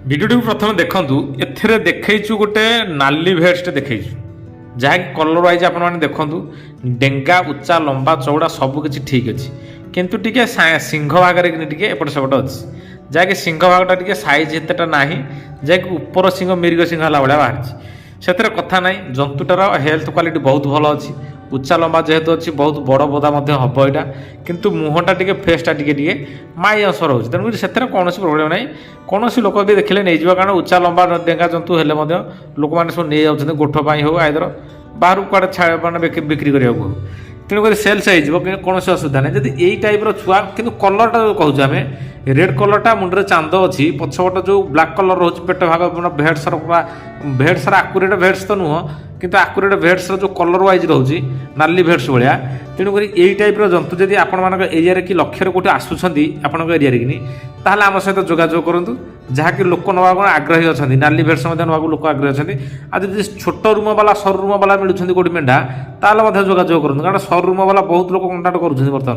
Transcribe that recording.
ভিডিওটি প্রথমে দেখন্তু এথিরে দেখাইছু গোটে নালি ভেটসটে দেখাইছু ଯାହାକି କଲର୍ ୱାଇଜ୍ ଆପଣମାନେ ଦେଖନ୍ତୁ ଡେଙ୍ଗା ଉଚ୍ଚା ଲମ୍ବା ଚଉଡ଼ା ସବୁକିଛି ଠିକ୍ ଅଛି କିନ୍ତୁ ଟିକେ ସିଂହ ଭାଗରେ ଟିକେ ଏପଟ ସେପଟ ଅଛି ଯାହାକି ସିଂହ ଭାଗଟା ଟିକେ ସାଇଜ୍ ଏତେଟା ନାହିଁ ଯାହାକି ଉପର ସିଂହ ମିରିଗ ସିଂହ ହେଲା ଭଳିଆ ବାହାରିଛି ସେଥିରେ କଥା ନାହିଁ ଜନ୍ତୁଟାର ହେଲ୍ଥ କ୍ୱାଲିଟି ବହୁତ ଭଲ ଅଛି ଉଚ୍ଚା ଲମ୍ବା ଯେହେତୁ ଅଛି ବହୁତ ବଡ଼ ବୋଦା ମଧ୍ୟ ହେବ ଏଇଟା କିନ୍ତୁ ମୁହଁଟା ଟିକେ ଫେସ୍ଟା ଟିକେ ଟିକେ ମାଇ ଅଂଶ ରହୁଛି ତେଣୁକରି ସେଥିରେ କୌଣସି ପ୍ରୋବ୍ଲେମ୍ ନାହିଁ କୌଣସି ଲୋକ ବି ଦେଖିଲେ ନେଇଯିବ କାରଣ ଉଚ୍ଚା ଲମ୍ବା ଡେଙ୍ଗା ଜନ୍ତୁ ହେଲେ ମଧ୍ୟ ଲୋକମାନେ ସବୁ ନେଇଯାଉଛନ୍ତି ଗୋଠ ପାଇଁ ହେଉ ଆଇଦର ବାହାରକୁ କୁଆଡ଼େ ମାନେ ବିକ୍ରି କରିବାକୁ ହେଉ ତେଣୁକରି ସେଲ୍ସ ହେଇଯିବ କିନ୍ତୁ କୌଣସି ଅସୁବିଧା ନାହିଁ ଯଦି ଏଇ ଟାଇପ୍ର ଛୁଆ କିନ୍ତୁ କଲର୍ଟା ଯେଉଁ କହୁଛୁ ଆମେ ରେଡ୍ କଲର୍ଟା ମୁଣ୍ଡରେ ଚାନ୍ଦ ଅଛି ପଛପଟ ଯେଉଁ ବ୍ଲାକ୍ କଲର୍ ରହୁଛି ପେଟ ଭାଗ ଭେଟ୍ସର ପୁରା ଭେଟ୍ସର ଆକୁରେଟ୍ ଭେଟ୍ସ ତ ନୁହଁ କିନ୍ତୁ ଆକୁରେଟ୍ ଭେଟ୍ସର ଯେଉଁ କଲର୍ ୱାଇଜ୍ ରହୁଛି ନାଲି ଭେଟ୍ସ ଭଳିଆ ତେଣୁକରି ଏଇ ଟାଇପ୍ର ଜନ୍ତୁ ଯଦି ଆପଣମାନଙ୍କ ଏରିଆରେ କି ଲକ୍ଷ୍ୟରେ କେଉଁଠି ଆସୁଛନ୍ତି ଆପଣଙ୍କ ଏରିଆରେ କିନି ତାହେଲେ ଆମ ସହିତ ଯୋଗାଯୋଗ କରନ୍ତୁ ଯାହାକି ଲୋକ ନେବାକୁ ଆଗ୍ରହୀ ଅଛନ୍ତି ନାଲି ଭେଟ୍ସ ମଧ୍ୟ ନେବାକୁ ଲୋକ ଆଗ୍ରହୀ ଅଛନ୍ତି ଆଉ ଯଦି ଛୋଟ ରୁମ ବାଲା ସରୁ ରୁମ ବାଲା ମିଳୁଛନ୍ତି କେଉଁଠି ମେଣ୍ଢା ତାହେଲେ ମଧ୍ୟ ଯୋଗାଯୋଗ କରନ୍ତୁ କାରଣ ସରୁ ରୁମ ବାଲା ବହୁତ ଲୋକ କଣ୍ଟାକ୍ଟ କରୁଛନ୍ତି ବର୍ତ୍ତମାନ।